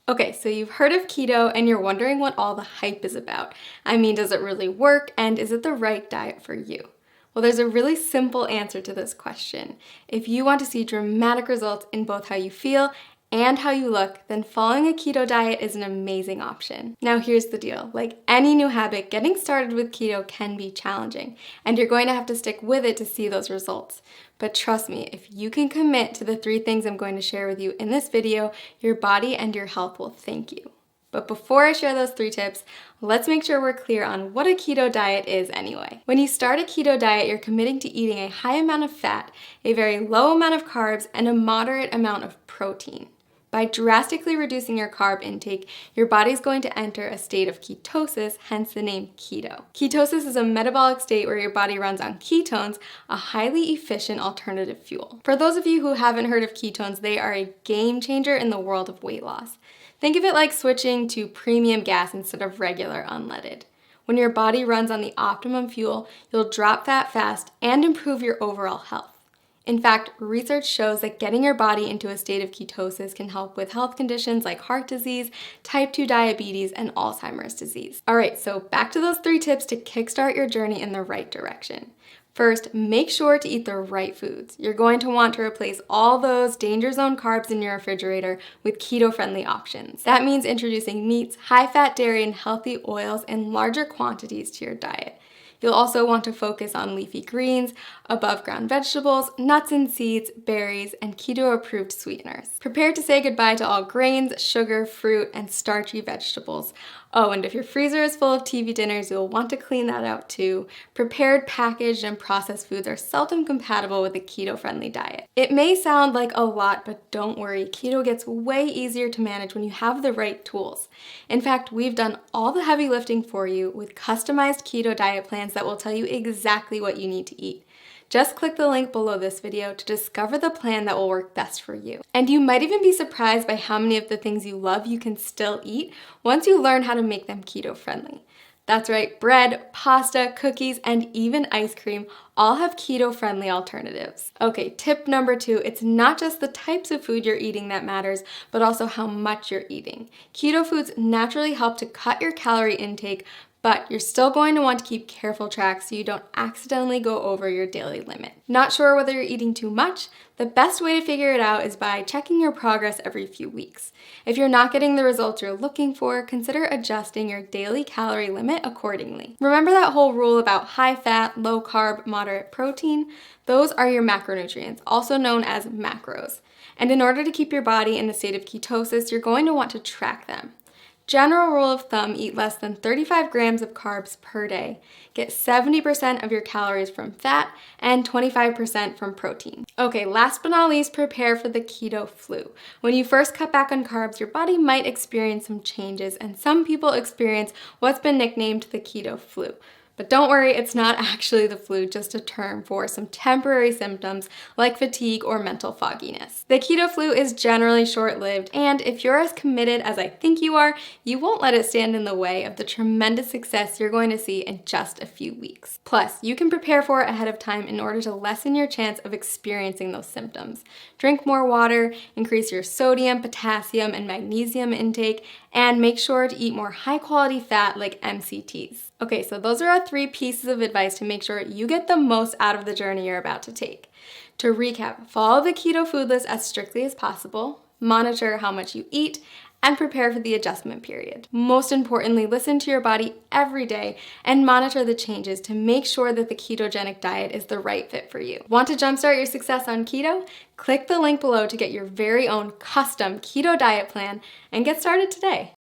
Okay, so you've heard of keto and you're wondering what all the hype is about. I mean, does it really work and is it the right diet for you? Well, there's a really simple answer to this question. If you want to see dramatic results in both how you feel and how you look, then following a keto diet is an amazing option. Now, here's the deal. Like any new habit, getting started with keto can be challenging, and you're going to have to stick with it to see those results. But trust me, if you can commit to the 3 things I'm going to share with you in this video, your body and your health will thank you. But before I share those 3 tips, let's make sure we're clear on what a keto diet is anyway. When you start a keto diet, you're committing to eating a high amount of fat, a very low amount of carbs, and a moderate amount of protein. By drastically reducing your carb intake, your body's going to enter a state of ketosis, hence the name keto. Ketosis is a metabolic state where your body runs on ketones, a highly efficient alternative fuel. For those of you who haven't heard of ketones, they are a game changer in the world of weight loss. Think of it like switching to premium gas instead of regular unleaded. When your body runs on the optimum fuel, you'll drop fat fast and improve your overall health. In fact, research shows that getting your body into a state of ketosis can help with health conditions like heart disease, type 2 diabetes, and Alzheimer's disease. All right, so back to those 3 tips to kickstart your journey in the right direction. First, make sure to eat the right foods. You're going to want to replace all those danger zone carbs in your refrigerator with keto-friendly options. That means introducing meats, high-fat dairy, and healthy oils in larger quantities to your diet. You'll also want to focus on leafy greens, above-ground vegetables, nuts and seeds, berries, and keto-approved sweeteners. Prepare to say goodbye to all grains, sugar, fruit, and starchy vegetables. Oh, and if your freezer is full of TV dinners, you'll want to clean that out too. Prepared, packaged, and processed foods are seldom compatible with a keto-friendly diet. It may sound like a lot, but don't worry, keto gets way easier to manage when you have the right tools. In fact, we've done all the heavy lifting for you with customized keto diet plans that will tell you exactly what you need to eat. Just click the link below this video to discover the plan that will work best for you. And you might even be surprised by how many of the things you love you can still eat once you learn how to make them keto-friendly. That's right, bread, pasta, cookies, and even ice cream all have keto-friendly alternatives. Okay, tip number 2, it's not just the types of food you're eating that matters, but also how much you're eating. Keto foods naturally help to cut your calorie intake, but you're still going to want to keep careful track so you don't accidentally go over your daily limit. Not sure whether you're eating too much? The best way to figure it out is by checking your progress every few weeks. If you're not getting the results you're looking for, consider adjusting your daily calorie limit accordingly. Remember that whole rule about high fat, low carb, moderate protein? Those are your macronutrients, also known as macros. And in order to keep your body in a state of ketosis, you're going to want to track them. General rule of thumb, eat less than 35 grams of carbs per day. Get 70% of your calories from fat and 25% from protein. Okay, last but not least, prepare for the keto flu. When you first cut back on carbs, your body might experience some changes, and some people experience what's been nicknamed the keto flu. But don't worry, it's not actually the flu, just a term for some temporary symptoms like fatigue or mental fogginess. The keto flu is generally short-lived, and if you're as committed as I think you are, you won't let it stand in the way of the tremendous success you're going to see in just a few weeks. Plus, you can prepare for it ahead of time in order to lessen your chance of experiencing those symptoms. Drink more water, increase your sodium, potassium, and magnesium intake, and make sure to eat more high-quality fat like MCTs. Okay, so those are our 3 pieces of advice to make sure you get the most out of the journey you're about to take. To recap, follow the keto food list as strictly as possible, monitor how much you eat, and prepare for the adjustment period. Most importantly, listen to your body every day and monitor the changes to make sure that the ketogenic diet is the right fit for you. Want to jumpstart your success on keto? Click the link below to get your very own custom keto diet plan and get started today.